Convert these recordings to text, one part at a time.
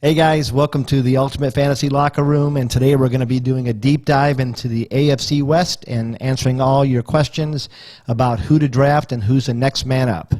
Hey guys, welcome to the Ultimate Fantasy Locker Room, and today we're going to be doing a deep dive into the AFC West and answering all your questions about who to draft and who's the next man up.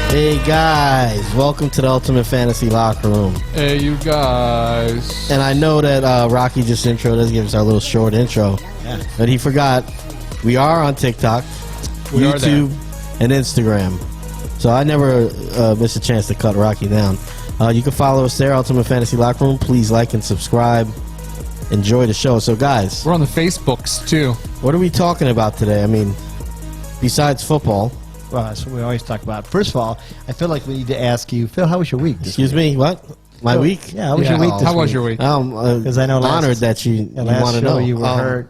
Hey guys, welcome to the Ultimate Fantasy Locker Room. Hey you guys. And I know that Rocky just introed us, give us our little short intro, but he forgot we are on TikTok, YouTube, and Instagram. So I never miss a chance to cut Rocky down. You can follow us there, Ultimate Fantasy Locker Room. Please like and subscribe. Enjoy the show. So guys, we're on the Facebooks too. What are we talking about today? I mean, besides football. Well, that's what we always talk about. First of all, I feel like we need to ask you, Phil, how was your week? Excuse me, what? My week? Yeah, how was your week this week? How was your week? Because I know honored that you want to know. You were hurt.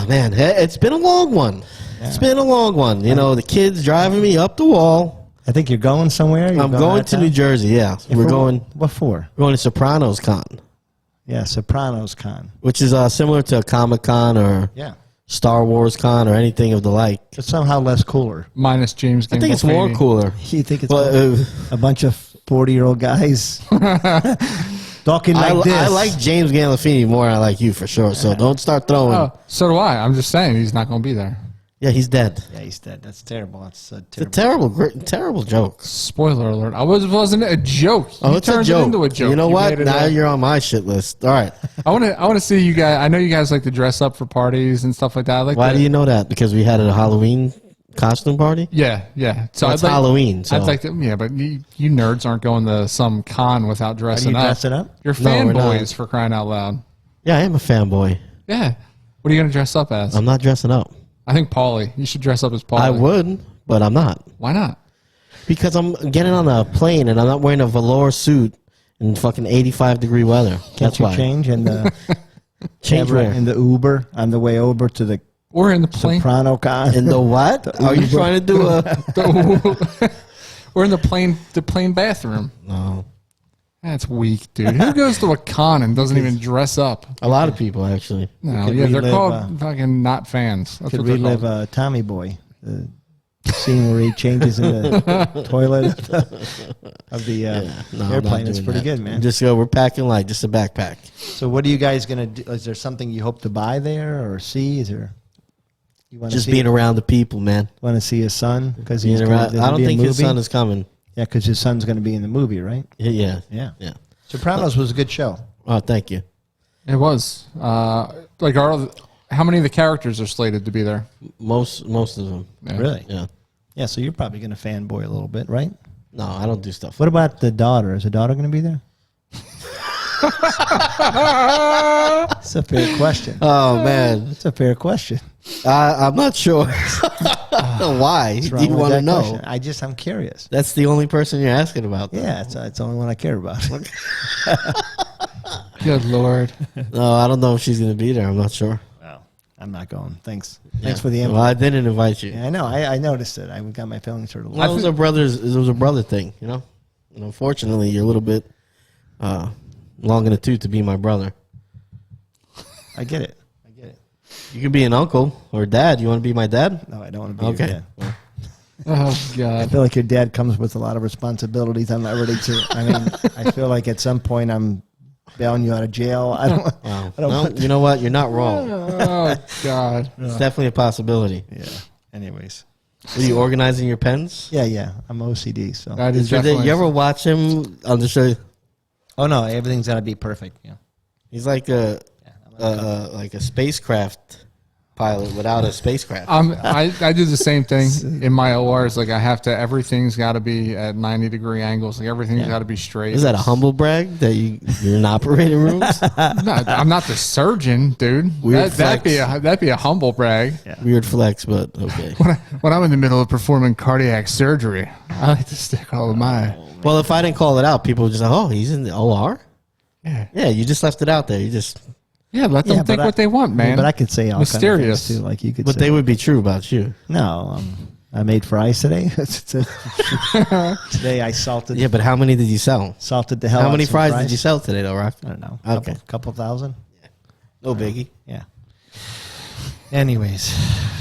Man, it's been a long one. Yeah. It's been a long one. You know, the kids driving me up the wall. I think you're going somewhere. I'm going to New Jersey, yeah. We're going. What for? We're going to Sopranos Con. Yeah, Sopranos Con. Which is similar to Comic Con or Star Wars Con or anything of the like. It's somehow less cooler. Minus James Gandolfini. I think it's more cooler. You think it's a bunch of 40-year-old guys talking like this? I like James Gandolfini more than I like you for sure, so don't start throwing. Oh, so do I. I'm just saying he's not going to be there. Yeah, he's dead. Yeah, he's dead. That's terrible. That's a terrible joke. Spoiler alert. Wasn't it a joke? It's a joke. It into a joke. You know what? Now you're on my shit list. All right. I want to see you guys. I know you guys like to dress up for parties and stuff like that. Why do you know that? Because we had a Halloween costume party? Yeah. So it's Halloween. So. I'd like to, but you nerds aren't going to some con without dressing up. Dressing up? You're fanboys for crying out loud. Yeah, I am a fanboy. Yeah. What are you going to dress up as? I'm not dressing up. I think Paulie. You should dress up as Paulie. I would, but I'm not. Why not? Because I'm getting on a plane and I'm not wearing a velour suit in fucking 85-degree weather. Can't you change in the in the Uber on the way over to the or in the plane Soprano Con? In the what? Are you trying to do or in the plane bathroom? No. That's weak, dude. Who goes to a con and doesn't even dress up? A lot of people, actually. No, they're called fucking not fans. That's could relive Tommy Boy, the scene where he changes in the toilet of the airplane. It's pretty good, man. We're packing like just a backpack. So what are you guys going to do? Is there something you hope to buy there or see? Is there... Just being around the people, man. Want to see his son? Because I don't think his son is coming. Yeah, because his son's going to be in the movie, right? Yeah. Sopranos was a good show. Oh, thank you. It was. How many of the characters are slated to be there? Most of them. Yeah. Really? Yeah. Yeah, so you're probably going to fanboy a little bit, right? No, I don't do stuff. What about the daughter? Is the daughter going to be there? That's a fair question. Oh, man. That's a fair question. I'm not sure. Why? Do you want to know? Question? I'm curious. That's the only person you're asking about, though. Yeah, it's the only one I care about. Good Lord. No, I don't know if she's going to be there. I'm not sure. Well, I'm not going. Thanks for the invite. Well, I didn't invite you. Yeah, I know. I noticed it. I got my feelings hurt a little. Well, it was a brother thing, you know? And unfortunately, you're a little bit long in the tooth to be my brother. I get it. You could be an uncle or dad. You want to be my dad? No, I don't want to be your dad. Oh, God. I feel like your dad comes with a lot of responsibilities. I'm not ready to. I mean, I feel like at some point I'm bailing you out of jail. I don't you know what? You're not wrong. Oh, God. It's definitely a possibility. Yeah. Anyways. Are you organizing your pens? Yeah. I'm OCD. So. You ever watch him on the show? Oh, no. Everything's got to be perfect. Yeah. He's like a spacecraft pilot without a spacecraft. I do the same thing in my ORs. Like I have to, everything's got to be at 90-degree angles. Like everything's got to be straight. Is that a humble brag that you're in operating rooms? No, I'm not the surgeon, dude. That'd be a humble brag. Yeah. Weird flex, but okay. When I'm in the middle of performing cardiac surgery, I like to stick all of my. Well, if I didn't call it out, people would just like, oh, he's in the OR? Yeah. Yeah, you just left it out there. You just... Yeah, let them think what they want, man. But I could say all mysterious kinds of things too. Like you could, but they would be true about you. No, I made fries today. Today I salted. Yeah, but how many did you sell? Salted the hell. How out many some fries did you sell today, though, Rock? I don't know. Okay, couple thousand. Yeah. No biggie. Yeah. Anyways,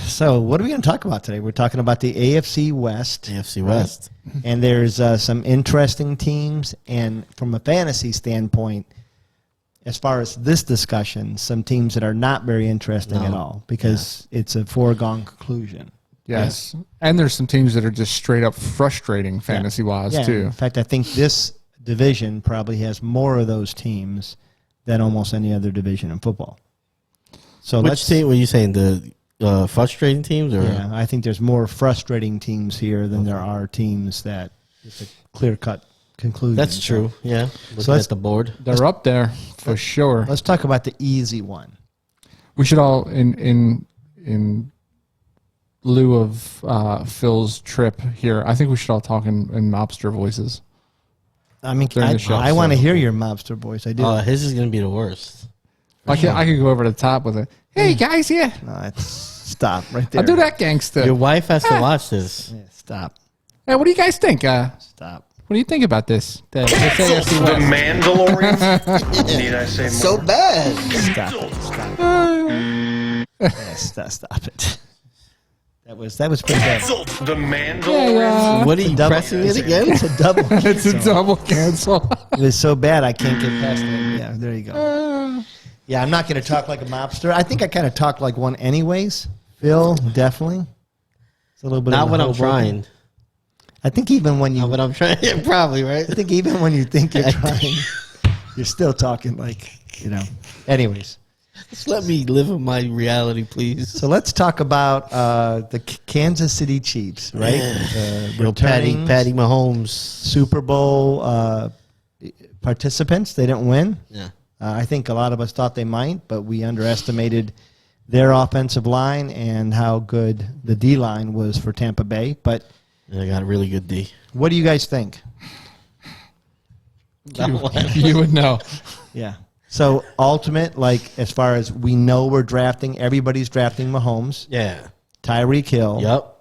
so what are we going to talk about today? We're talking about the AFC West. AFC West, and there's some interesting teams, and from a fantasy standpoint. As far as this discussion, some teams that are not very interesting at all because it's a foregone conclusion. Yes. Yeah. And there's some teams that are just straight up frustrating fantasy-wise, too. In fact, I think this division probably has more of those teams than almost any other division in football. So which team were you saying? The frustrating teams? Or? Yeah, I think there's more frustrating teams here than there are teams that it's a clear-cut conclusion. That's true. Yeah. So at the board, they're up there for sure. Let's talk about the easy one. We should all in lieu of Phil's trip here. I think we should all talk in mobster voices. I mean, I want to hear your mobster voice. I do. His is going to be the worst. I could go over the top with it. Hey guys, yeah. No, stop right there. I'll do that, gangster. Your wife has to watch this. Yeah, stop. Hey, what do you guys think? Stop. What do you think about this? The Mandalorian? Need I say more? So bad. Stop it. That was pretty bad. The Mandalorian? What are you pressing it again? It's a double cancel. It's a double cancel. It was so bad I can't get past it. Yeah, there you go. Yeah, I'm not going to talk like a mobster. I think I kind of talk like one anyways. Phil, definitely. It's a little bit. Not when I'm trying. I think even when you... Not when I'm trying. Yeah, probably, right? I think even when you think you're trying, you're still talking like, Anyways. Just let me live in my reality, please. So let's talk about the Kansas City Chiefs, right? Patty Mahomes. Super Bowl participants. They didn't win. Yeah. I think a lot of us thought they might, but we underestimated their offensive line and how good the D-line was for Tampa Bay. But they got a really good D. what do you guys think? You would know. Yeah. So ultimate, like as far as we know we're drafting, everybody's drafting Mahomes. Yeah. Tyreek Hill. Yep.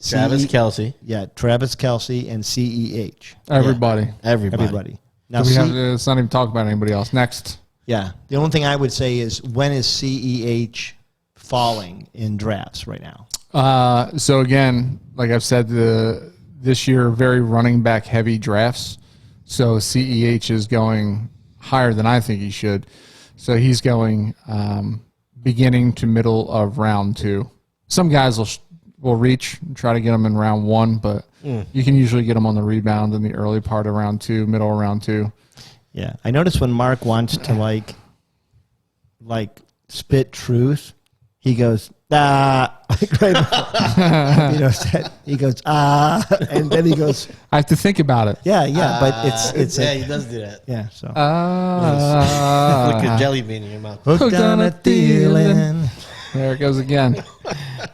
Travis Kelce. Yeah, Travis Kelce and CEH. Everybody. Yeah. Everybody. Now, let's not even talk about anybody else. Next. Yeah. The only thing I would say is when is CEH falling in drafts right now? So again, like I've said, this year very running back heavy drafts. So CEH is going higher than I think he should. So he's going beginning to middle of round 2. Some guys will reach and try to get them in round 1, but you can usually get them on the rebound in the early part of round 2, middle of round 2. Yeah, I notice when Mark wants to like spit truth, he goes like right before, he goes and then he goes. I have to think about it. Yeah, but it's he does do that. Yeah, so like a jelly bean in your mouth. Hooked on a feeling. There it goes again.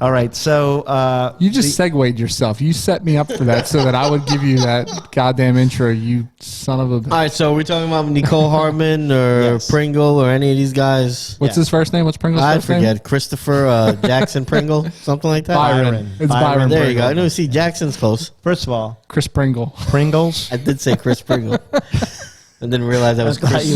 All right, so you just segued yourself. You set me up for that so that I would give you that goddamn intro. You son of a. All right, so we're talking about Nicole Hardman or Pringle or any of these guys. What's his first name? What's Pringle's first name? I forget. Christopher Jackson Pringle, something like that. Byron. It's Byron. There you Pringle. go. I know. See, Jackson's close. First of all, Chris Pringle. Pringles. I did say Chris Pringle. And then realized that was Chris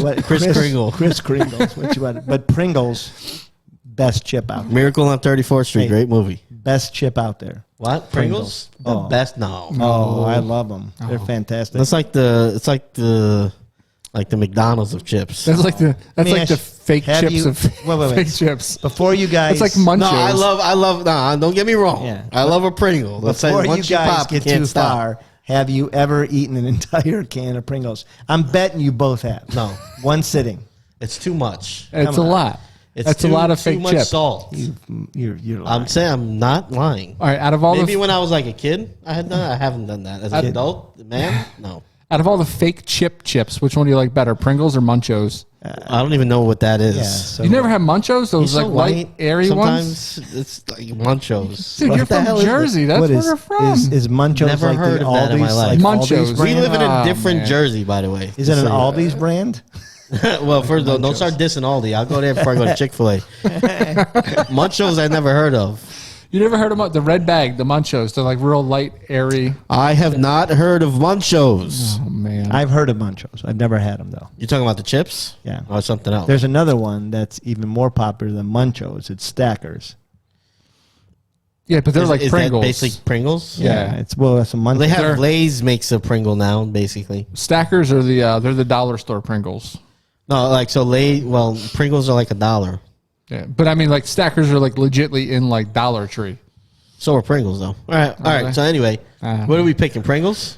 Pringle. Chris Pringles. What you wanted. But Pringles, best chip out there. Miracle on 34th Street. Great movie. Best chip out there. What? Pringles? The best? No. Oh, I love them. They're fantastic. That's like the McDonald's of chips. That's like the fake chips of fake chips. Before you guys, it's like Munchos. No, I love. No, don't get me wrong. Yeah. I love a Pringle. Before you guys get too far, have you ever eaten an entire can of Pringles? I'm betting you both have. No, one sitting. It's too much. It's a lot. That's a lot of fake too much chip. salt. You're lying. I'm saying I'm not lying. All right, out of all Maybe the when I was like a kid, I haven't done that. As an adult, man, no. out of all the fake chips, which one do you like better, Pringles or Munchos? I don't even know what that is. Yeah, so You never had Munchos? Those He's so like light, white. airy ones. Sometimes it's like Munchos. Dude, you're from Jersey. That's what where is, they're from. Is Munchos Never like heard the of that in my Aldi's? life. Like Munchos. Aldi's We brand? live in a Oh, different man. Jersey, by the way. Is it an So, Aldi's brand? well, first of all, don't start dissing Aldi. I'll go there before I go to Chick-fil-A. Munchos I never heard of. You never heard of the red bag, the Munchos? They're like real light, airy. I have not heard of Munchos. Oh man, I've heard of Munchos. I've never had them though. You're talking about the chips? Yeah. Or something else? There's another one that's even more popular than Munchos. It's Stackers. yeah, but they're like is Pringles. that basically Pringles? Yeah. It's a Munchos. They They're- have Lay's makes a Pringle now, basically. Stackers are they're the dollar store Pringles. No, like so Pringles are like $1. Yeah, but I mean like Stackers are like legitly in like Dollar Tree. So are Pringles, though. All right. Okay. So anyway, what are we picking? Pringles?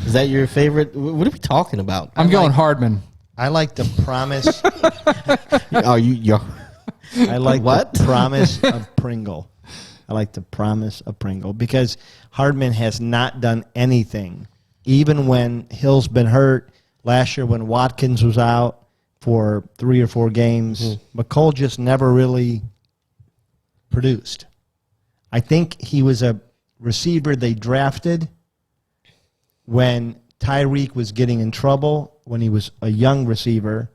Is that your favorite? What are we talking about? I'm going Hardman. I like the promise. Are you? I like What? the promise of Pringle. I like the promise of Pringle because Hardman has not done anything, even when Hill's been hurt. Last year when Watkins was out for 3 or 4 games, McColl just never really produced. I think he was a receiver they drafted when Tyreek was getting in trouble, when he was a young receiver,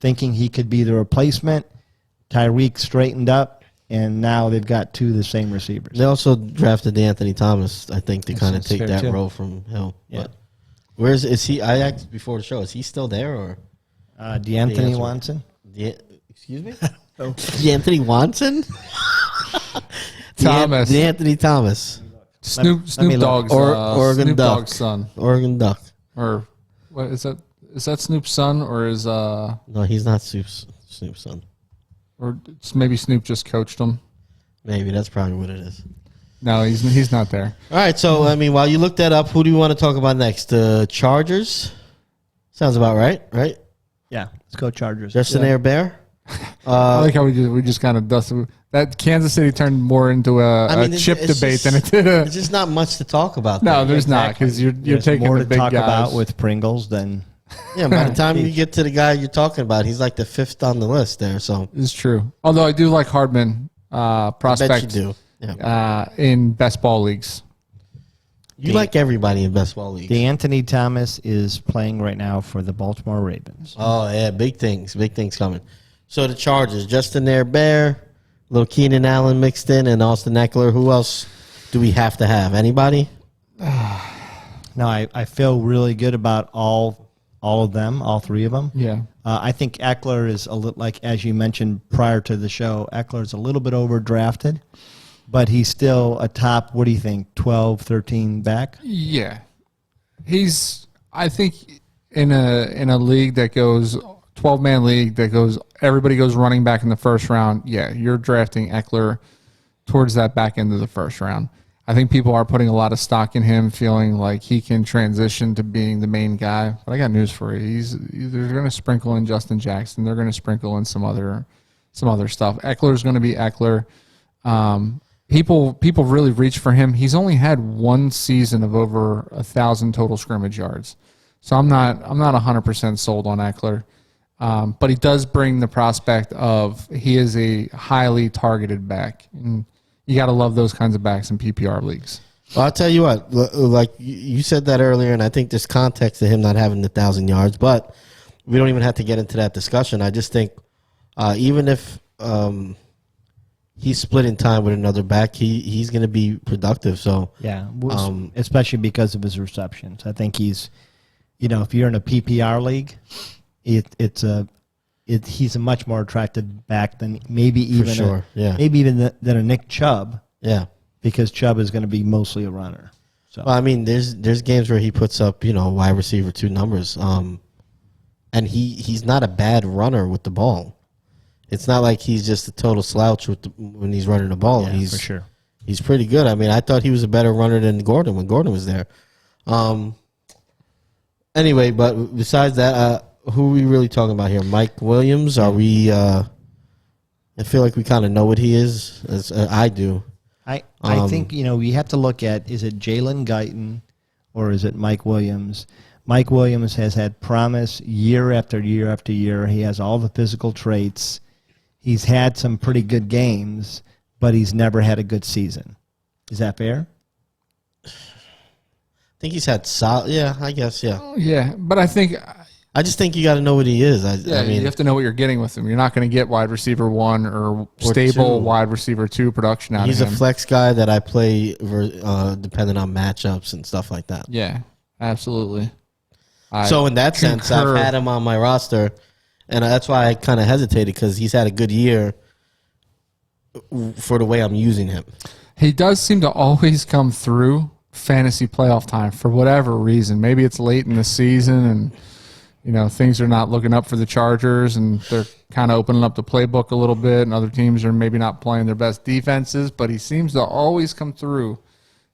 thinking he could be the replacement. Tyreek straightened up, and now they've got 2 of the same receivers. They also drafted Anthony Thomas, I think, to kind of That's take fair, that too. role from Hill. Yeah. But is he? I asked before the show. Is he still there or? DeAnthony Watson? Excuse me. DeAnthony Watson. Thomas. DeAnthony Thomas. Snoop Dogg's Oregon Snoop Duck. Dogg's son, Oregon Duck. or what is that? Is that Snoop's son, or is No, he's not Snoop's son. or it's maybe Snoop just coached him? Maybe that's probably what it is. No, he's not there. All right, so I mean, while you look that up, who do you want to talk about next? The Chargers. Sounds about right, right? Yeah, let's go Chargers. Justin Air Bear. I like how we just kind of dusted that. Kansas City turned more into a chip it's debate just- than it did. There's just not much to talk about. No, there. there's not because you're There's taking more the to big talk guys. about with Pringles than Yeah, by the time you get to the guy you're talking about, he's like the 5th on the list there. So It's true. Although I do like Hardman I prospect bet you do. Yeah. In best ball leagues. You like everybody in best ball leagues. DeAnthony Thomas is playing right now for the Baltimore Ravens. Oh yeah, big things coming. So the Chargers, Justin Air Bear, little Keenan Allen mixed in, and Austin Eckler. Who else do we have to have? Anybody? No, I feel really good about all of them, all 3 of them. Yeah. I think Eckler is a little, like as you mentioned prior to the show, Eckler is a little bit overdrafted, but he's still a top, what do you think, 12, 13 back? Yeah. He's I think in a league that goes 12-man league that goes everybody goes running back in the first round, yeah, you're drafting Eckler towards that back end of the first round. I think people are putting a lot of stock in him, feeling like he can transition to being the main guy. But I got news for you. They're going to sprinkle in Justin Jackson. They're going to sprinkle in some other stuff. Eckler's going to be Eckler. People really reach for him. He's only had 1 season of over 1,000 total scrimmage yards, so I'm not 100% sold on Eckler. But he does bring the prospect of he is a highly targeted back. And you got to love those kinds of backs in PPR leagues. Well, I'll tell you what, like you said that earlier, and I think there's context to him not having the 1,000 yards, but we don't even have to get into that discussion. I just think even if he's splitting time with another back, he's going to be productive. So Yeah, especially because of his receptions. I think he's, if you're in a PPR league, he's a much more attractive back than maybe even sure, yeah. maybe even than a Nick Chubb, yeah. because Chubb is going to be mostly a runner. So Well, I mean, there's games where he puts up, wide receiver 2 numbers, and he's not a bad runner with the ball. It's not like he's just a total slouch when he's running the ball. yeah, He's for sure. He's pretty good. I mean, I thought he was a better runner than Gordon when Gordon was there. Anyway, but besides that, who are we really talking about here? Mike Williams? Are we I feel like we kind of know what he is. As I do. I think, you have to look at, is it Jalen Guyton or is it Mike Williams? Mike Williams has had promise year after year after year. He has all the physical traits. He's had some pretty good games, but he's never had a good season. Is that fair? I think he's had solid. Yeah, I guess. Yeah. Yeah, but I just think you got to know what he is. I mean, you have to know what you're getting with him. You're not going to get wide receiver 1 or stable two. wide receiver 2 production out of him. He's a flex guy that I play depending on matchups and stuff like that. Yeah, absolutely. So in that sense, I've had him on my roster, and that's why I kind of hesitated because he's had a good year for the way I'm using him. He does seem to always come through fantasy playoff time for whatever reason. Maybe it's late in the season and things are not looking up for the Chargers and they're kind of opening up the playbook a little bit and other teams are maybe not playing their best defenses, but he seems to always come through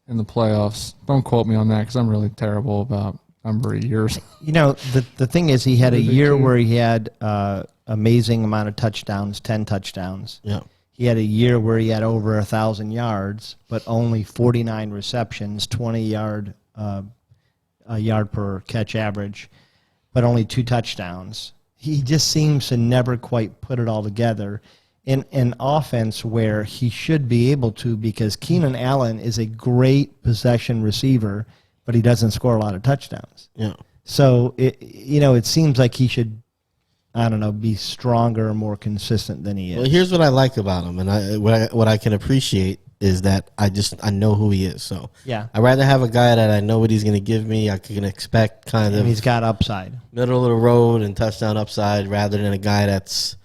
in the playoffs. Don't quote me on that because I'm really terrible about number of years. The thing is he had a year where he had amazing amount of touchdowns, 10 touchdowns. Yeah. He had a year where he had over 1,000 yards, but only 49 receptions, 20 yard per catch average, but only 2 touchdowns. He just seems to never quite put it all together in an offense where he should be able to, because Keenan Allen is a great possession receiver, but he doesn't score a lot of touchdowns. Yeah. So it seems like he should, I don't know, be stronger and more consistent than he is. Well, here's what I like about him, and what I can appreciate is that I know who he is. So yeah, I'd rather have a guy that I know what he's going to give me. I can expect kind of he's got upside, middle of the road and touchdown upside, rather than a guy that's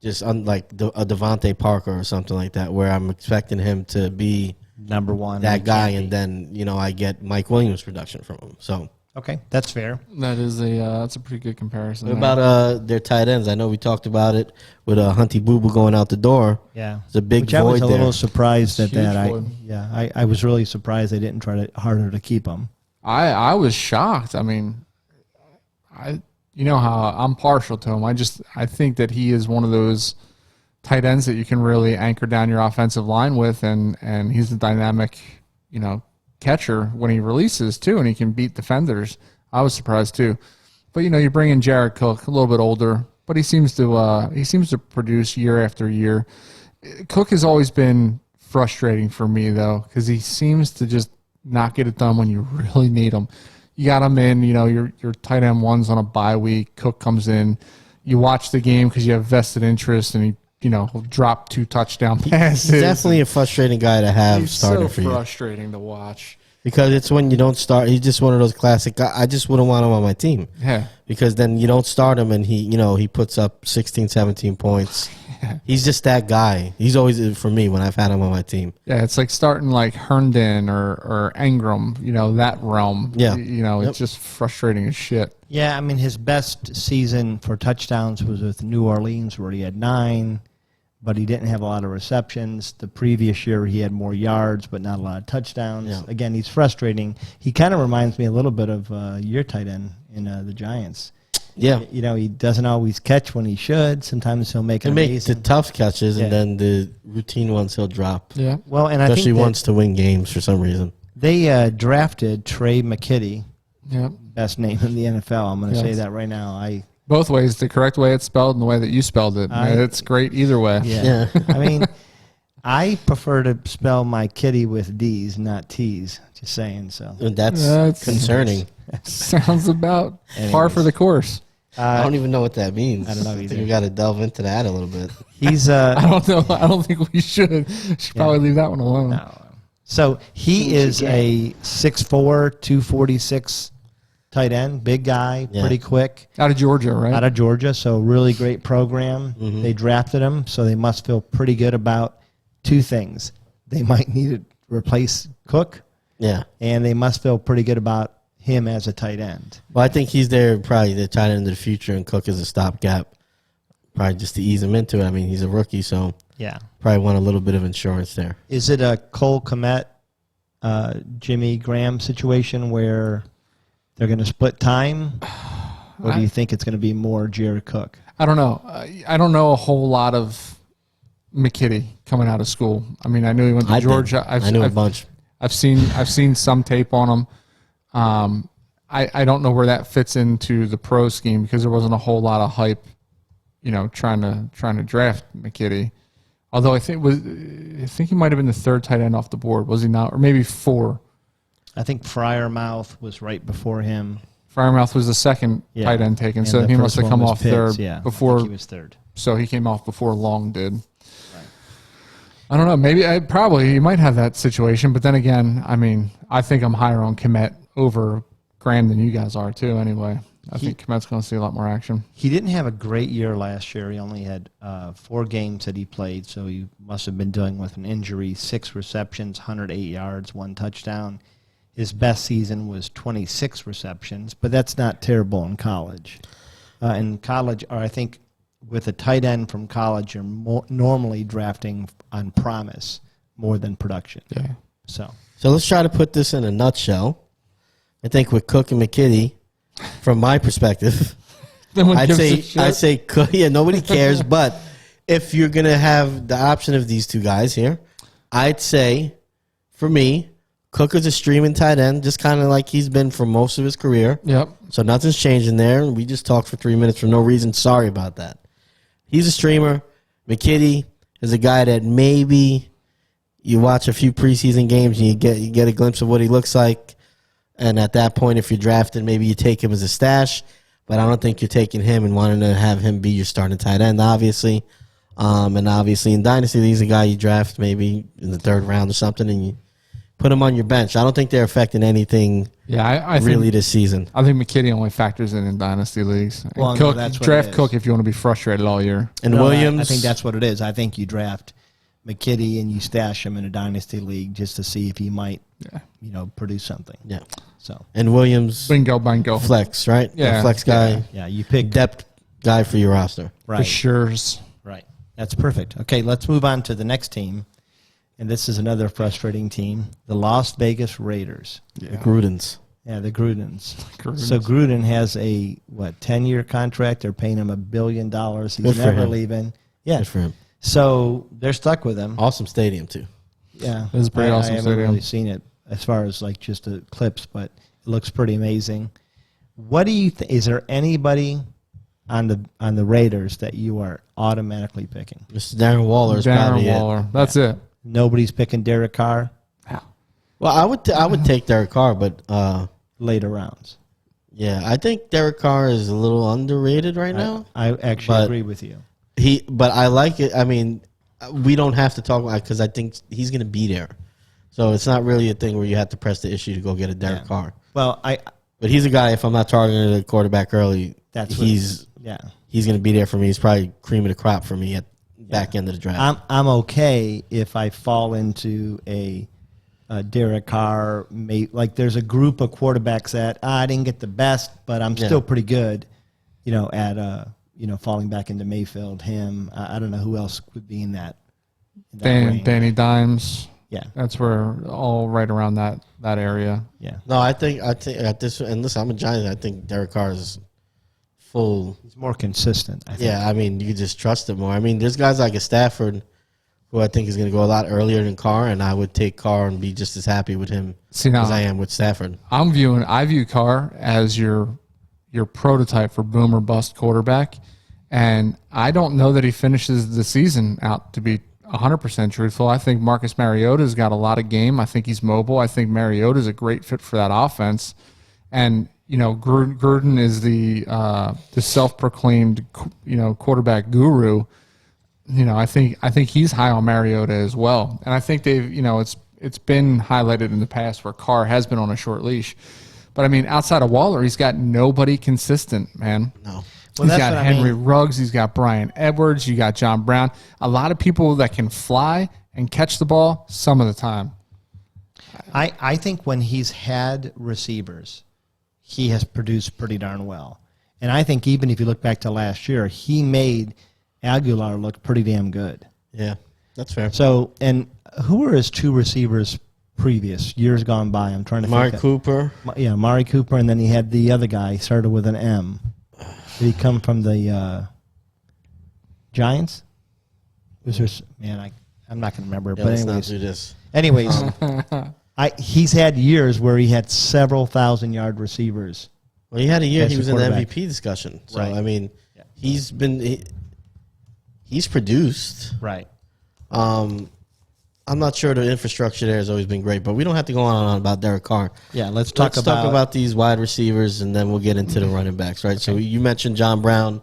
just like a Devontae Parker or something like that, where I'm expecting him to be number one, that guy, and then I get Mike Williams production from him. So. Okay, that's fair. That's a pretty good comparison. What about their tight ends? I know we talked about it with Hunty Boo Boo going out the door. Yeah, it's a big Which void I was a there. little surprised at that. I was really surprised they didn't try harder to keep him. I was shocked. I mean, how I'm partial to him. I think that he is one of those tight ends that you can really anchor down your offensive line with, and he's a dynamic, catcher when he releases too, and he can beat defenders. I was surprised too, but you bring in Jared Cook, a little bit older, but he seems to produce year after year. Cook has always been frustrating for me though, because he seems to just not get it done when you really need him. You got him in, your tight end one's on a bye week. Cook comes in, you watch the game because you have vested interest, and he'll drop 2 touchdown passes. He's definitely a frustrating guy to have starting for you. He's so frustrating to watch. Because it's when you don't start. He's just one of those classic guys. I just wouldn't want him on my team. Yeah. Because then you don't start him and he puts up 16, 17 points. Yeah. He's just that guy. He's always, for me, when I've had him on my team. Yeah, it's like starting like Herndon or Ingram, that realm. Yeah. It's just frustrating as shit. Yeah, I mean, his best season for touchdowns was with New Orleans, where he had 9. But he didn't have a lot of receptions. The previous year, he had more yards, but not a lot of touchdowns. Yeah. Again, he's frustrating. He kind of reminds me a little bit of your tight end in the Giants. Yeah. He doesn't always catch when he should. Sometimes he'll make the tough catches, and then the routine ones he'll drop. Yeah. Well, and especially I think wants to win games for some reason. They drafted Trey McKitty. Yeah. Best name in the NFL. I'm going to say that right now. Both ways, the correct way it's spelled and the way that you spelled it. It's great either way. Yeah. I mean, I prefer to spell my kitty with D's, not T's. Just saying. So that's concerning. Sounds about par for the course. I don't even know what that means. I don't know either. I think we got to delve into that a little bit. He's. I don't know. I don't think we should. Should probably leave that one alone. No. So he is a 6'4", 246 tight end, big guy, pretty quick. Out of Georgia, right? Out of Georgia, so really great program. Mm-hmm. They drafted him, so they must feel pretty good about 2 things. They might need to replace Cook. Yeah. And they must feel pretty good about him as a tight end. Well, I think he's probably the tight end of the future, and Cook is a stopgap, probably just to ease him into it. I mean, he's a rookie, so probably want a little bit of insurance there. Is it a Cole Kmet, Jimmy Graham situation where they're going to split time, or do you think it's going to be more Jared Cook? I don't know. I don't know a whole lot of McKitty coming out of school. I mean, I knew he went to Georgia. I knew a bunch. I've seen some tape on him. I don't know where that fits into the pro scheme because there wasn't a whole lot of hype, trying to draft McKitty. Although I think he might have been the third tight end off the board, was he not? Or maybe 4. I think Freiermuth was right before him. Freiermuth was the second tight end taken, And so he must have come off Pitts, third before. I think he was third. So he came off before Long did. Right. I don't know. Maybe probably you might have that situation, but then again, I mean, I think I'm higher on Kmet over Graham than you guys are too. Anyway, I think Kmet's going to see a lot more action. He didn't have a great year last year. He only had 4 games that he played, so he must have been dealing with an injury. 6 receptions, 108 yards, 1 touchdown. His best season was 26 receptions, but that's not terrible in college. In college, or I think with a tight end from college, you're normally drafting on promise more than production. Yeah. So let's try to put this in a nutshell. I think with Cook and McKitty, from my perspective, I'd say Cook. Yeah, nobody cares. But if you're gonna have the option of these 2 guys here, I'd say for me, Cook is a streaming tight end, just kind of like he's been for most of his career. Yep. So nothing's changing there. We just talked for 3 minutes for no reason. Sorry about that. He's a streamer. McKitty is a guy that maybe you watch a few preseason games and you get a glimpse of what he looks like. And at that point, if you're drafted, maybe you take him as a stash. But I don't think you're taking him and wanting to have him be your starting tight end, obviously. And obviously in Dynasty, he's a guy you draft maybe in the 3rd round or something, and you put him on your bench. I don't think they're affecting anything I really think, this season. I think McKitty only factors in Dynasty leagues. Well, Cook, no, that's what draft it is. Cook if you want to be frustrated all year. And No, Williams. I think that's what it is. I think you draft McKitty and you stash him in a Dynasty league just to see if he might, produce something. Yeah. So. And Williams. Bingo. Flex, right? Yeah. The flex guy. Yeah, you pick Depth guy for your roster. right. For sure's. Right. That's perfect. Okay, let's move on to the next team. And this is another frustrating team, the Las Vegas Raiders. The Grudens. Yeah, the Grudens. So Gruden has a 10-year contract. They're paying him $1 billion. He's Good for never him. leaving. Yeah. Good for him. So they're stuck with him. Awesome stadium, too. Yeah, It was a pretty awesome I haven't stadium. really seen it as far as like just the clips, but it looks pretty amazing. What do you think? Is there anybody on the Raiders that you are automatically picking? Mr. Darren Waller is probably Waller. That's it. Nobody's picking Derek Carr. Well, I would take Derek Carr, but Later rounds. yeah, I think Derek Carr is a little underrated right now. I actually But- agree with you. But I like it. I mean, we don't have to talk about because I think he's going to be there. So it's not really a thing where you have to press the issue to go get a Derek Carr. Well, But he's a guy. If I'm not targeting the quarterback early, he's going to be there for me. He's probably cream of the crop for me at back end of the draft. I'm okay if I fall into a Derek Carr. Like there's a group of quarterbacks that I didn't get the best, but I'm still pretty good. At falling back into Mayfield. Him. I don't know who else would be in that. range. Danny Dimes. Yeah. That's where all right around that area. Yeah. No, I think at this, and listen, I'm a Giant. I think Derek Carr is full. He's more consistent. I think. Yeah, I mean, you can just trust him more. I mean, there's guys like a Stafford who I think is going to go a lot earlier than Carr, and I would take Carr and be just as happy with him as I am with Stafford. I view Carr as your prototype for boom or bust quarterback, and I don't know that he finishes the season out to be 100% truthful. I think Marcus Mariota's got a lot of game. I think he's mobile. I think Mariota's a great fit for that offense. And, Gruden is the self-proclaimed, quarterback guru. I think he's high on Mariota as well. And I think they've, it's been highlighted in the past where Carr has been on a short leash. But, I mean, outside of Waller, he's got nobody consistent, man. No. Well, He's that's got what Henry I mean. Ruggs. He's got Brian Edwards. You got John Brown. A lot of people that can fly and catch the ball some of the time. I think when he's had receivers, he has produced pretty darn well. And I think even if you look back to last year, he made Aguilar look pretty damn good. Yeah, that's fair. So, and who were his 2 receivers previous, years gone by? I'm trying to Mark think. Cooper. Yeah, Mari Cooper, and then he had the other guy, started with an M. Did he come from the Giants? Was there? Man, I'm not going to remember. Yeah, but let's anyways, not do this. Anyways, he's had years where he had several 1,000-yard receivers. Well, he had a year As he a was in the quarterback. MVP discussion. So, Right. I mean, he's produced. Right. I'm not sure the infrastructure there has always been great, but we don't have to go on and on about Derek Carr. Yeah, let's talk about these wide receivers, and then we'll get into the running backs, right? Okay. So you mentioned John Brown,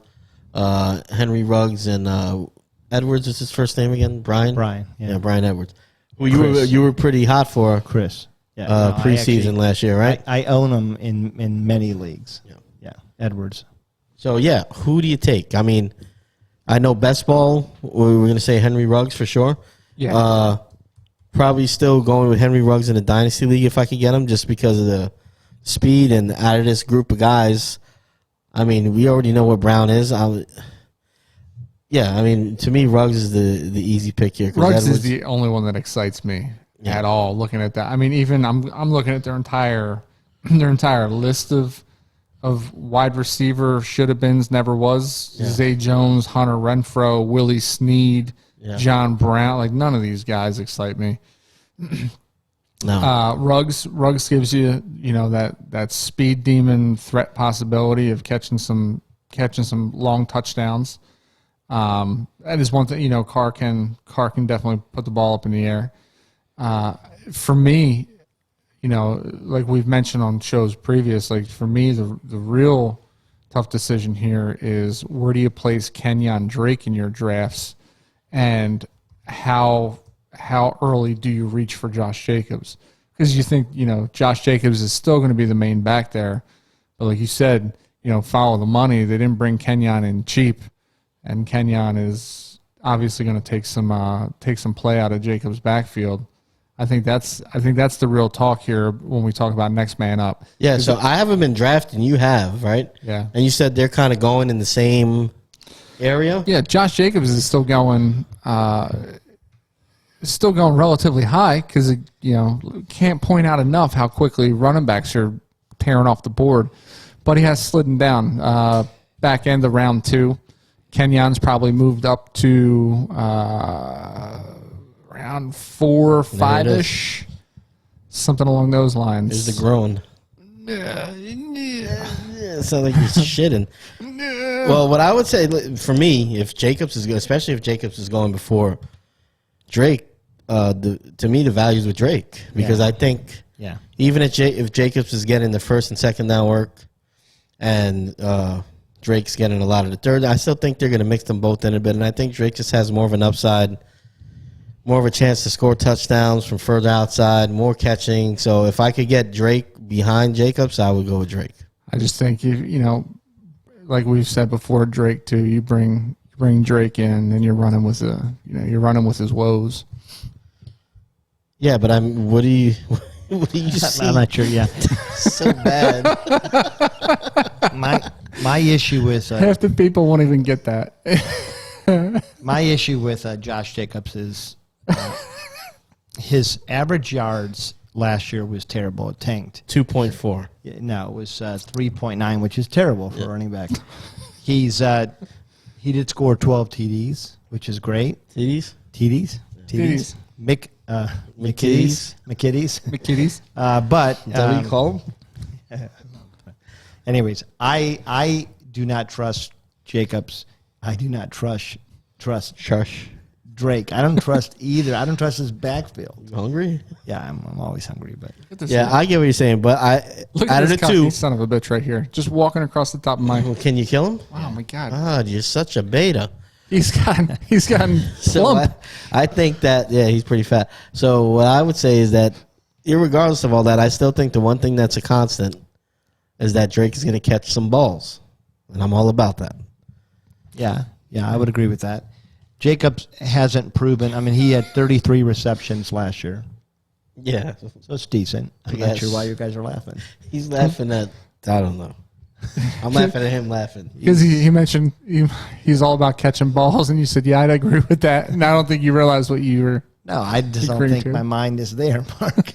Henry Ruggs, and Edwards is his first name again? Brian? Yeah, Brian Edwards. Well, you were pretty hot for Chris. preseason last year, right? I own him in many leagues. Yeah, Edwards. So, who do you take? I mean, I know best ball, we're going to say Henry Ruggs for sure. Yeah. Probably still going with Henry Ruggs in the Dynasty League if I could get him, just because of the speed and out of this group of guys. I mean, we already know what Brown is. To me, Ruggs is the easy pick here. Ruggs is the only one that excites me at all. Looking at that, I mean, even I'm looking at their entire list of wide receiver should have beens, never was. Zay Jones, Hunter Renfrow, Willie Snead, John Brown. Like, none of these guys excite me. No. Ruggs gives you that speed demon threat possibility of catching some long touchdowns. That is one thing. Carr can definitely put the ball up in the air. For me, like we've mentioned on shows previous, like for me, the real tough decision here is where do you place Kenyon Drake in your drafts, and how early do you reach for Josh Jacobs? Because you think Josh Jacobs is still going to be the main back there, but like you said, follow the money. They didn't bring Kenyon in cheap, and Kenyon is obviously going to take some play out of Jacobs' backfield. I think that's the real talk here when we talk about next man up. Yeah, so I haven't been drafting. You have, right? Yeah. And you said they're kind of going in the same area? Yeah, Josh Jacobs is still going relatively high because, can't point out enough how quickly running backs are tearing off the board. But he has slidden down. Back end of round 2. Kenyon's probably moved up to round 4 or 5-ish, something along those lines. There's the groan. Sounds like he's shitting. Well, what I would say for me, if Jacobs is good, especially if Jacobs is going before Drake, to me the value is with Drake, because I think even if Jacobs is getting the first and second down work, and Drake's getting a lot of the third, I still think they're going to mix them both in a bit, and I think Drake just has more of an upside, more of a chance to score touchdowns from further outside, more catching. So if I could get Drake behind Jacobs, I would go with Drake. I just think like we've said before, Drake too. You bring Drake in, and you're running with his woes. Yeah, but what do you see? I'm not sure. Yeah, So bad. my issue with Half the people won't even get that. my issue with Josh Jacobs is his average yards last year was terrible. It tanked. 2.4. No, it was 3.9, which is terrible for a running back. He did score 12 TDs, which is great. TDs? TDs. McKitties. McKitties. But Is that what you call them? anyways, I do not trust Jacobs. I do not trust Shush. Drake. I don't trust either. I don't trust his backfield. You hungry? Yeah, I'm always hungry, but Yeah, I get what you're saying, but Look out at of this the two, son of a bitch right here, just walking across the top of my. can you kill him? Oh my god, God, you're such a beta. he's gotten So plump. I think that, he's pretty fat. So what I would say is that, irregardless of all that, I still think the one thing that's a constant is that Drake is going to catch some balls, and I'm all about that. yeah, I would agree with that. Jacobs hasn't proven. I mean, he had 33 receptions last year, Yeah, so it's decent. I'm not sure why you guys are laughing. he's laughing at. I don't know. I'm laughing at him laughing. Because he mentioned he's all about catching balls, and you said, "Yeah, I'd agree with that." And I don't think you realized what you were. No, I just don't Agreed think to. my mind is there, Mark.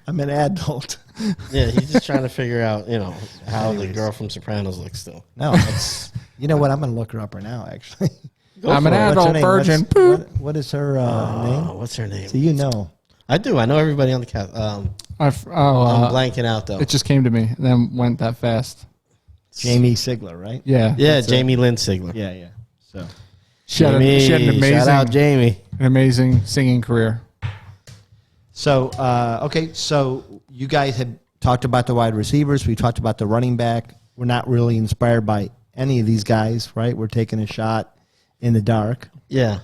I'm an adult. Yeah, he's just trying to figure out, how the girl from Sopranos looks still. No, it's you know what? I'm gonna look her up right now. Actually, I'm an adult virgin. What is her name? What's her name? So you know. I do. I know everybody on the cast. I'm blanking out, though. It just came to me and then went that fast. Jamie Sigler, right? Yeah. Yeah, Jamie Lynn Sigler. Yeah. So She had an amazing, shout out Jamie. An amazing singing career. So, okay, so you guys had talked about the wide receivers. We talked about the running back. We're not really inspired by any of these guys, right? We're taking a shot in the dark. Yeah.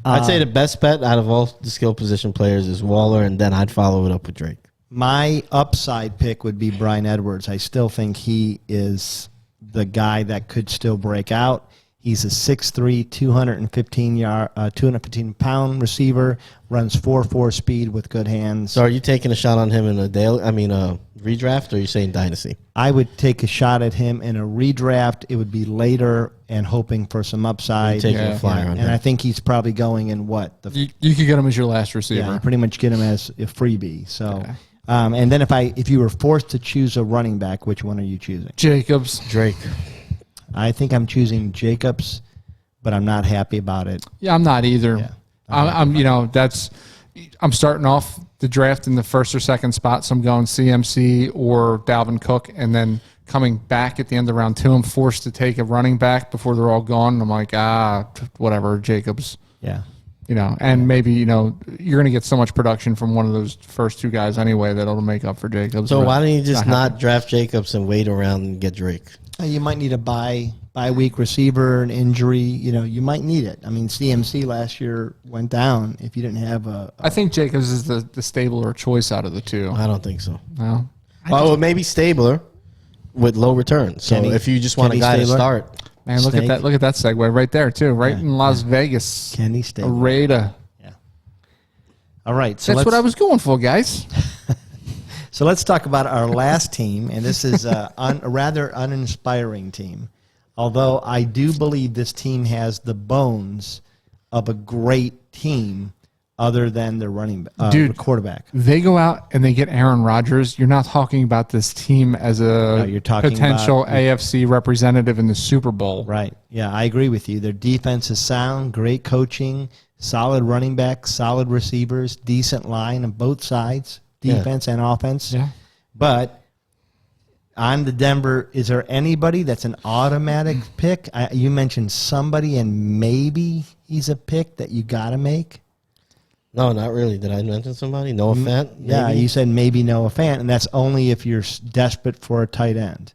I'd say the best bet out of all the skill position players is Waller, and then I'd follow it up with Drake. My upside pick would be Bryan Edwards. I still think he is the guy that could still break out. He's a 6'3", 215-pound receiver, runs 4.4 speed with good hands. So are you taking a shot on him in a redraft, or are you saying dynasty? I would take a shot at him in a redraft. It would be later and hoping for some upside. Taking a flyer on him. And I think he's probably going in what? You could get him as your last receiver. Yeah, pretty much get him as a freebie. So, and then if you were forced to choose a running back, which one are you choosing? Jacobs. Drake. I think I'm choosing Jacobs, but I'm not happy about it. Yeah, I'm not either. Yeah, I'm starting off the draft in the first or second spot, so I'm going CMC or Dalvin Cook, and then coming back at the end of round 2, I'm forced to take a running back before they're all gone. And I'm like, whatever, Jacobs. Yeah. And maybe, you're going to get so much production from one of those first 2 guys anyway that it'll make up for Jacobs. So why don't you just not draft Jacobs and wait around and get Drake? You might need a bye-week receiver, an injury. You might need it. I mean, CMC last year went down if you didn't have I think Jacobs is the stabler choice out of the 2. I don't think so. No. Well, maybe stabler with low return. So if you just want a guy to start. Man, look at that segue right there, too. Right in Las Vegas. Kenny Stabler. A Raider. Yeah. All right. So that's what I was going for, guys. So let's talk about our last team, and this is a rather uninspiring team. Although I do believe this team has the bones of a great team other than their the quarterback. They go out and they get Aaron Rodgers. You're not talking about this team as a potential AFC representative in the Super Bowl. Right. Yeah, I agree with you. Their defense is sound, great coaching, solid running backs, solid receivers, decent line on both sides, defense and offense. Yeah. But on the Denver, is there anybody that's an automatic pick? You mentioned somebody, and maybe he's a pick that you got to make. No, not really. Did I mention somebody? Noah Fant? Yeah, you said maybe Noah Fant, and that's only if you're desperate for a tight end.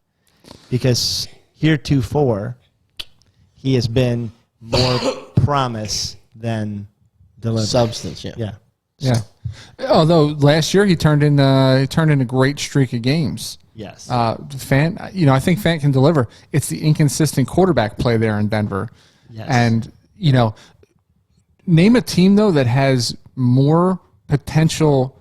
Because heretofore, he has been more promise than delivery. Substance, Yeah. Yeah. Although last year he turned in a great streak of games. Yes. Fant, I think Fant can deliver. It's the inconsistent quarterback play there in Denver. Yes. And, name a team, though, that has more potential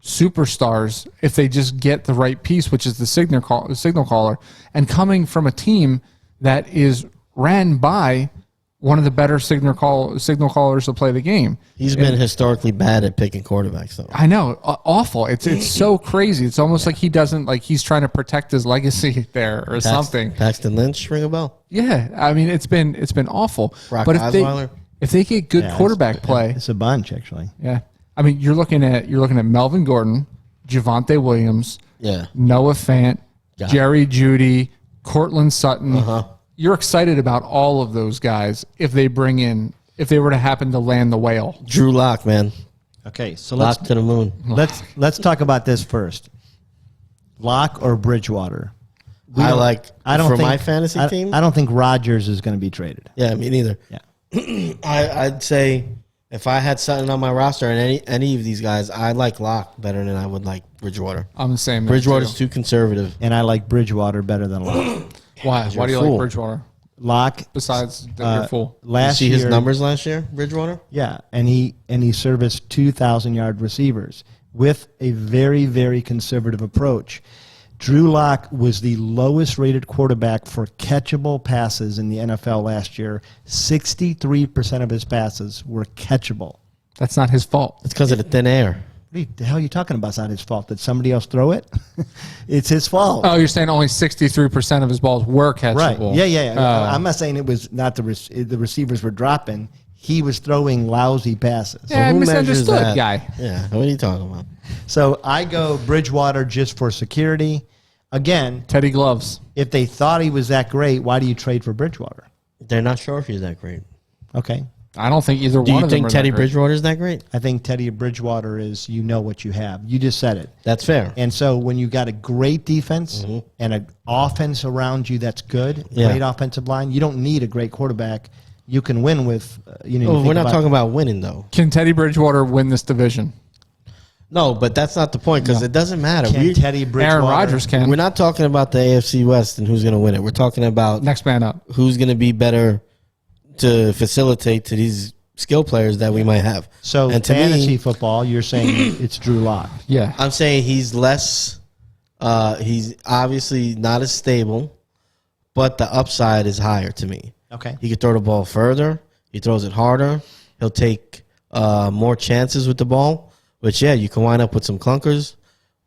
superstars if they just get the right piece, which is the signal caller, and coming from a team that is ran by one of the better signal callers to play the game. He's been historically bad at picking quarterbacks, though. I know, awful. It's so crazy. It's almost like he's trying to protect his legacy there or something. Paxton Lynch, ring a bell? Yeah, I mean it's been awful. Brock but Osweiler? if they get good quarterback play, it's a bunch actually. Yeah, I mean you're looking at Melvin Gordon, Javonte Williams, Noah Fant, Jerry Jeudy, Cortland Sutton. You're excited about all of those guys if they were to happen to land the whale. Drew Lock, man. Okay, so Lock to the moon. Let's talk about this first. Lock or Bridgewater? My fantasy team, I don't think Rodgers is going to be traded. Yeah, me neither. Yeah. I'd say if I had Sutton on my roster and any of these guys, I like Lock better than I would like Bridgewater. I'm the same. Bridgewater's too conservative. And I like Bridgewater better than Lock. Why? Why do you like Bridgewater? Lock. Besides that you're full. Last year, his numbers last year, Bridgewater? Yeah, and he serviced 2,000-yard receivers with a very, very conservative approach. Drew Lock was the lowest rated quarterback for catchable passes in the NFL last year. 63% of his passes were catchable. That's not his fault. It's because of the thin air. What the hell are you talking about? It's not his fault. Did somebody else throw it? It's his fault. Oh, you're saying only 63% of his balls were catchable. Right. Yeah. I'm not saying it was not the receivers were dropping. He was throwing lousy passes. Yeah, who misunderstood measures that? guy. Yeah, what are you talking about? So I go Bridgewater just for security. Again, Teddy Gloves. if they thought he was that great, why do you trade for Bridgewater? They're not sure if he's that great. Okay. I don't think either Do one you of them think are Teddy that great. Bridgewater is that great? I think Teddy Bridgewater is, you know what you have. You just said it. That's fair. And so when you got a great defense and an offense around you that's good, great offensive line, you don't need a great quarterback. You can win with, We're not talking about winning, though. Can Teddy Bridgewater win this division? No, but that's not the point because it doesn't matter. Can Teddy Bridgewater? Aaron Rodgers can. We're not talking about the AFC West and who's going to win it. We're talking about Next man up. who's going to be better to facilitate to these skill players that we might have. So and to fantasy me, football, you're saying it's Drew Lock. Yeah. I'm saying he's less. He's obviously not as stable, but the upside is higher to me. Okay. He can throw the ball further. He throws it harder. He'll take more chances with the ball, which, you can wind up with some clunkers.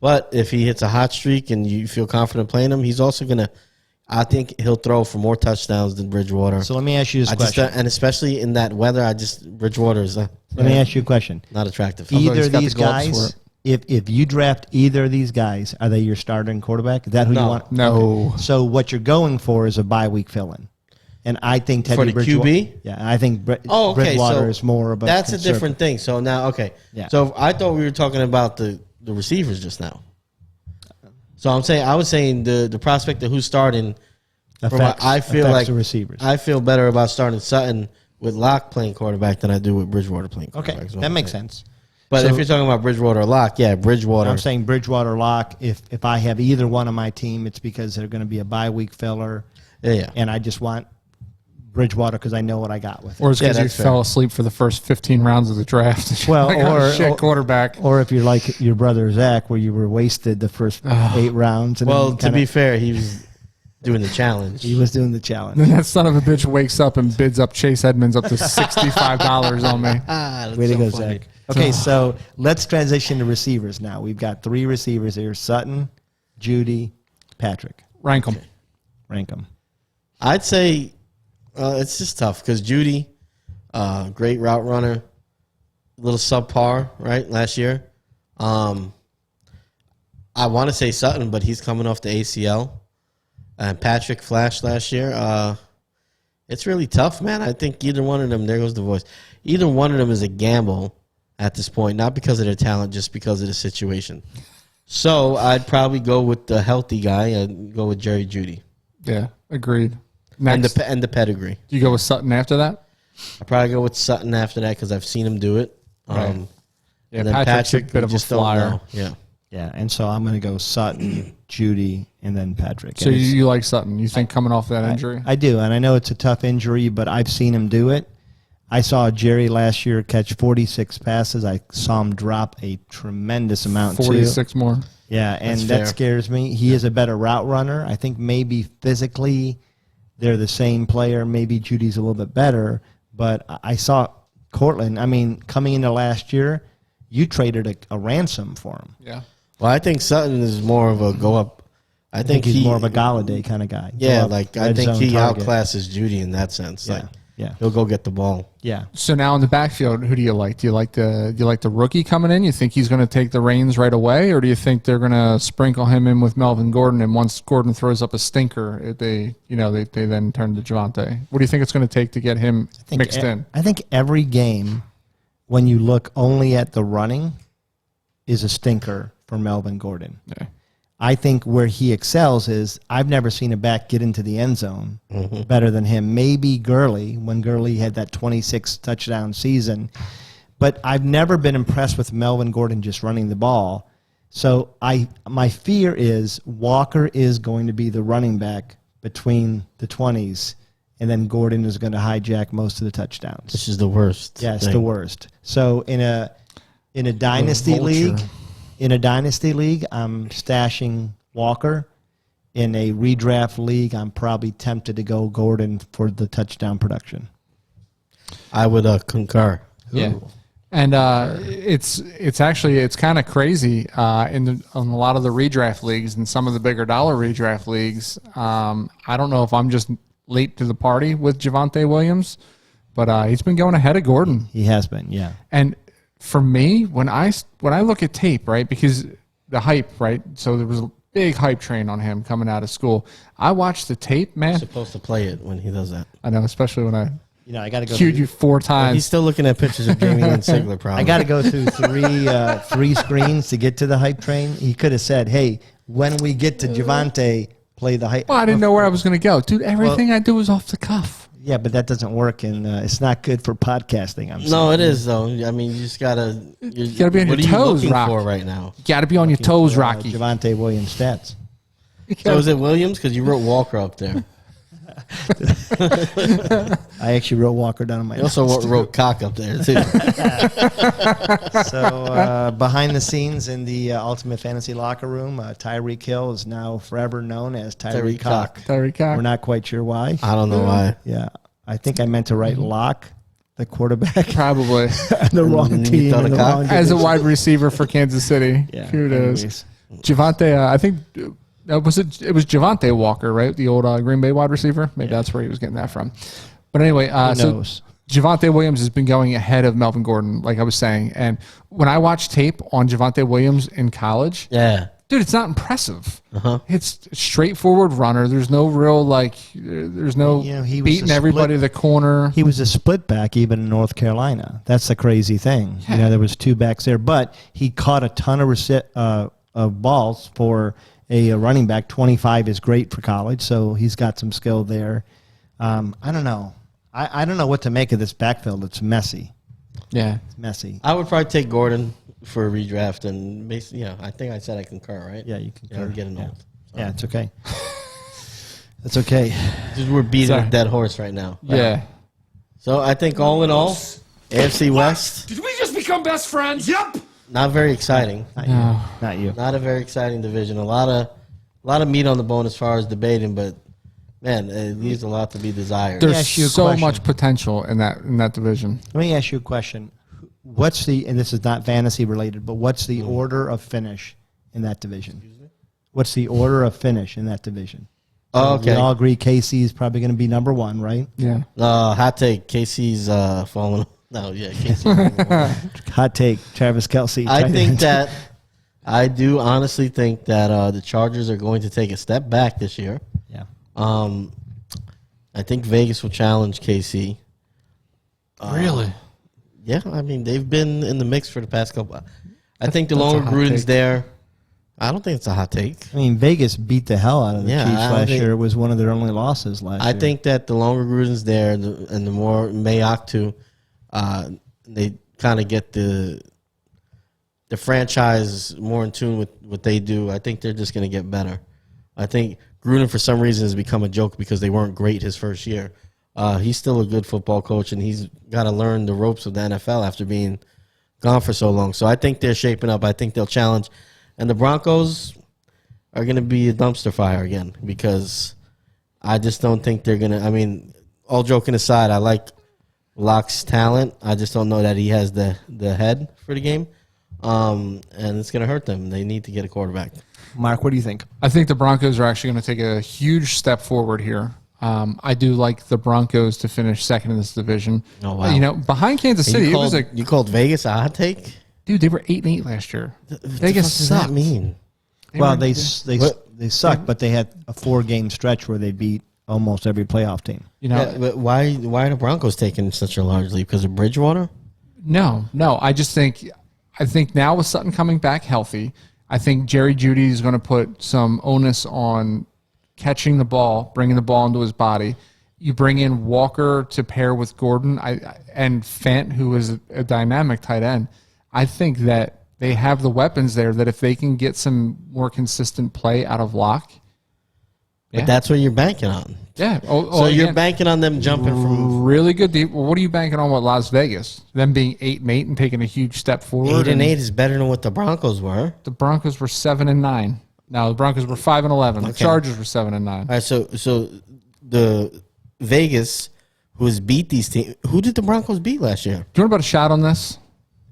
But if he hits a hot streak and you feel confident playing him, he's also going to – I think he'll throw for more touchdowns than Bridgewater. So let me ask you this question. And especially in that weather, Bridgewater is Let me ask you a question. not attractive. Either he's of got these the gloves for guys, it. if you draft either of these guys, are they your starting quarterback? Is that who you No. want? No. Okay. So what you're going for is a bye week fill-in. And I think Teddy For the Bridgewater. QB? Yeah, I think Oh, okay. Bridgewater So is more of a that's a conservative. different thing. So now, okay. Yeah. So I thought we were talking about the receivers just now. So I was saying the prospect of who's starting. I feel like the receivers. I feel better about starting Sutton with Locke playing quarterback than I do with Bridgewater playing Okay, quarterback. is what that I'm makes saying. sense. But So- if you're talking about Bridgewater or Locke, Bridgewater. I'm saying Bridgewater Lock. If I have either one on my team, it's because they're going to be a bye week filler, Yeah. and I just want Bridgewater because I know what I got with it. Or it's because you that's fair. fell asleep for the first 15 rounds of the draft. Well, I got a or- shit quarterback. Or if you're like your brother Zach, where you were wasted the first 8 rounds. And Well, then to be fair, he was doing the challenge. he was doing the challenge. Then that son of a bitch wakes up and bids up Chase Edmonds up to $65 on me. That's Way to so go, funny. Zach. Okay, so let's transition to receivers now. We've got 3 receivers here: Sutton, Judy, Patrick. Rank them. Rank them. I'd say it's just tough because Judy, great route runner, a little subpar, right, last year. I want to say Sutton, but he's coming off the ACL. And Patrick flashed last year. It's really tough, man. I think either one of them, there goes the voice, either one of them is a gamble at this point, not because of their talent, just because of the situation. So I'd probably go with the healthy guy and go with Jerry Judy. Yeah, agreed. Next, And the pedigree. do you go with Sutton after that? I'd probably go with Sutton after that because I've seen him do it. Right. Yeah, And then Patrick's a Patrick, bit we of a just don't flyer. know. Yeah. Yeah, and so I'm going to go Sutton, Judy, and then Patrick. So And it's- you like Sutton? You think coming off that injury? I do, and I know it's a tough injury, but I've seen him do it. I saw Jerry last year catch 46 passes. I saw him drop a tremendous amount, 46 too. more. Yeah, and That's that fair. scares me. He is a better route runner. I think maybe physically they're the same player. Maybe Judy's a little bit better, but I saw Cortland. I mean, coming into last year, you traded a ransom for him. Yeah. Well, I think Sutton is more of a go up. I think he's more of a Galladay kind of guy. Yeah, Go up, like I red think zone he target. outclasses Judy in that sense. Yeah, Like yeah, he'll go get the ball. yeah. So now in the backfield, who do you like? Do you like the rookie coming in? You think he's going to take the reins right away, or do you think they're going to sprinkle him in with Melvin Gordon? And once Gordon throws up a stinker, they then turn to Javonte. What do you think it's going to take to get him mixed in? I think every game, when you look only at the running, is a stinker for Melvin Gordon. Yeah. I think where he excels is I've never seen a back get into the end zone better than him. Maybe Gurley, when Gurley had that 26 touchdown season. But I've never been impressed with Melvin Gordon just running the ball. So my fear is Walker is going to be the running back between the 20s, and then Gordon is going to hijack most of the touchdowns. This is the worst. Yeah, it's thing. the worst. So in a dynasty vulture. league, I'm stashing Walker. In a redraft league, I'm probably tempted to go Gordon for the touchdown production. I would concur. Yeah. And it's actually kind of crazy in a lot of the redraft leagues and some of the bigger dollar redraft leagues. I don't know if I'm just late to the party with Javonte Williams, but he's been going ahead of Gordon. He has been, yeah. And for me, when I look at tape, right, because the hype, right, so there was a big hype train on him coming out of school. I watched the tape, man. You're supposed to play it when he does that. I know, especially when I I got to go. cued you 4 times. He's still looking at pictures of Jamie Lynn Sigler, probably. I got to go through three screens to get to the hype train. He could have said, "Hey, when we get to Javonte, play the hype." Well, I didn't know where I was going to go, dude. Everything I do is off the cuff. Yeah, but that doesn't work, and it's not good for podcasting. No, it is though. I mean, you just gotta. You gotta be on your toes, Rock. For right now? You got to be on your toes, Rocky. Javonte Williams stats. So is it Williams? Because you wrote Walker up there. I actually wrote Walker down on my You also notes, wrote Cock up there too. So behind the scenes in the Ultimate Fantasy locker room, Tyreek Hill is now forever known as Tyreek Cock. Tyreek Cock. We're not quite sure why. I don't know why. Yeah, I think I meant to write Locke, the quarterback, Probably. the wrong You team. thought and of the Cock? wrong As a division. wide receiver for Kansas City. Yeah, Here it is. anyways. Javonte, I think, it was Javonte Walker, right? The old Green Bay wide receiver. Maybe that's where he was getting that from. But anyway, Who so knows? Javonte Williams has been going ahead of Melvin Gordon, like I was saying. And when I watch tape on Javonte Williams in college, Yeah. dude, it's not impressive. Uh-huh. It's a straightforward runner. There's no real, there's no he was beating a everybody to the corner. He was a split back even in North Carolina. That's the crazy thing. Yeah. There was 2 backs there, but he caught a ton of balls for a running back. 25 is great for college, so he's got some skill there. I don't know. I don't know what to make of this backfield. It's messy. Yeah. It's messy. I would probably take Gordon for a redraft, and basically, I think I said I concur, right? Yeah, you can. I'm getting old. So. Yeah, it's okay. It's okay. Just we're beating Sorry. a dead horse right now. Yeah. So I think all in all, AFC West, Did we just become best friends? Yep. not very exciting. Not No. you. Not you. Not a very exciting division. A lot of meat on the bone as far as debating, but man, it leaves a lot to be desired. me There's ask you a so question. much potential in that division. Let me ask you a question. What's and this is not fantasy related, but what's the order of finish in that division? What's the order of finish in that division? Oh, We okay. all agree KC is probably going to be number 1, right? Yeah. Hot take. KC's falling. No, yeah, KC. Hot take, Travis Kelce. I tight think end. that I do honestly think that the Chargers are going to take a step back this year. Yeah. I think Vegas will challenge KC. Really? Yeah, I mean they've been in the mix for the past couple. I think the that's a longer hot Gruden's take. there. I don't think it's a hot take. I mean, Vegas beat the hell out of the Yeah, Chiefs I last think- year. It was one of their only losses last year. I think that the longer Gruden's there and the more Mayock too, they kind of get the franchise more in tune with what they do. I think they're just going to get better. I think Gruden, for some reason, has become a joke because they weren't great his first year. He's still a good football coach, and he's got to learn the ropes of the NFL after being gone for so long. So I think they're shaping up. I think they'll challenge. And the Broncos are going to be a dumpster fire again because I just don't think they're going to. I mean, all joking aside, I like Locke's talent. I just don't know that he has the head for the game. And it's going to hurt them. They need to get a quarterback. Mark, what do you think? I think the Broncos are actually going to take a huge step forward here. I do like the Broncos to finish second in this division. Oh, wow. Behind Kansas City, You called Vegas a hot take? dude. They were 8-8 last year. What Vegas the fuck does sucked. that mean? Well, were- they suck, but they had a 4-game stretch where they beat almost every playoff team. Yeah, but why are the Broncos taking such a large leap? Because of Bridgewater? No. I think now with Sutton coming back healthy, I think Jerry Jeudy is going to put some onus on catching the ball, bringing the ball into his body. You bring in Walker to pair with Gordon and Fant, who is a dynamic tight end. I think that they have the weapons there that if they can get some more consistent play out of Locke. But that's what you're banking on. Yeah. So you're banking on them jumping from really good deep. Well, what are you banking on with Las Vegas? Them being 8-8 and taking a huge step forward. 8-8 is better than what the Broncos were. The Broncos were 7-9. Now the Broncos were 5-11. The Okay. Chargers were 7-9. All right, so the Vegas, who has beat these teams, who did the Broncos beat last year? Do you want about a shot on this?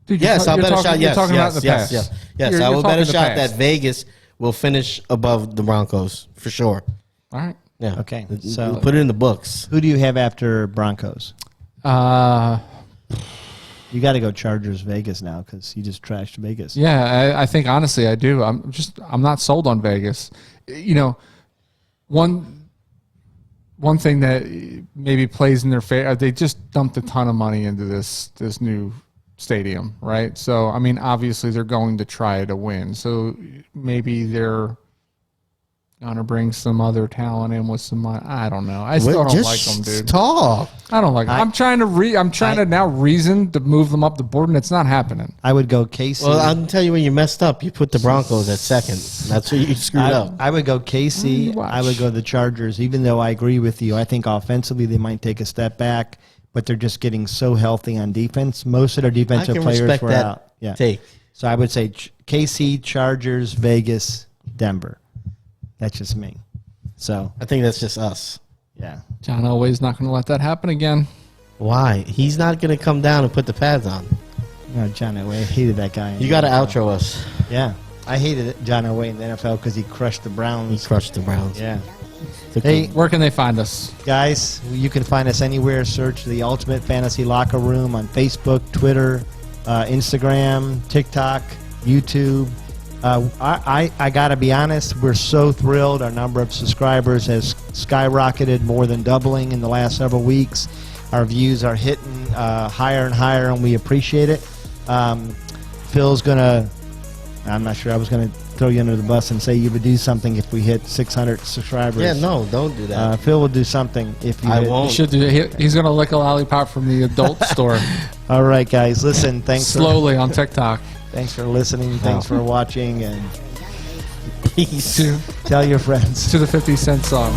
Dude, Yes, I'll bet a shot. You're Yes, talking about in the yes, past. yes. I will bet a shot that Vegas will finish above the Broncos for sure. All right. Yeah. Okay, We'll so put it in the books. who do you have after Broncos? You got to go Chargers Vegas now because you just trashed Vegas. Yeah, I think honestly I do. I'm not sold on Vegas. You know, one thing that maybe plays in their favor, they just dumped a ton of money into this new stadium, right? So I mean, obviously they're going to try to win. So maybe they're gonna bring some other talent in with some money. I don't know. I still don't like them, dude. Talk. I don't like them. I'm trying to now reason to move them up the board, and it's not happening. I would go KC. Well, I'll tell you when you messed up. You put the Broncos at second. That's where you screwed up. I would go KC. Watch. I would go the Chargers, even though I agree with you. I think offensively they might take a step back, but they're just getting so healthy on defense. Most of their defensive players were out. Yeah. Take. So I would say KC, Chargers, Vegas, Denver. That's just me. So I think that's just us. yeah. John Elway's not going to let that happen again. Why? He's not going to come down and put the pads on. No, John Elway. I hated that guy. You got to outro us. Yeah. I hated John Elway in the NFL because he crushed the Browns. He crushed the Browns. Yeah. Hey, Where can they find us? Guys, you can find us anywhere. Search the Ultimate Fantasy Locker Room on Facebook, Twitter, Instagram, TikTok, YouTube. I got to be honest, we're so thrilled. Our number of subscribers has skyrocketed, more than doubling in the last several weeks. Our views are hitting higher and higher, and we appreciate it. Phil's going to, I'm not sure, I was going to throw you under the bus and say you would do something if we hit 600 subscribers. yeah, no, don't do that. Phil will do something if you I hit. won't. He's going to lick a lollipop from the adult store All right, guys, listen, thanks slowly on TikTok. Thanks for listening. Thanks for watching, and Peace. To tell your friends. the 50 Cent song.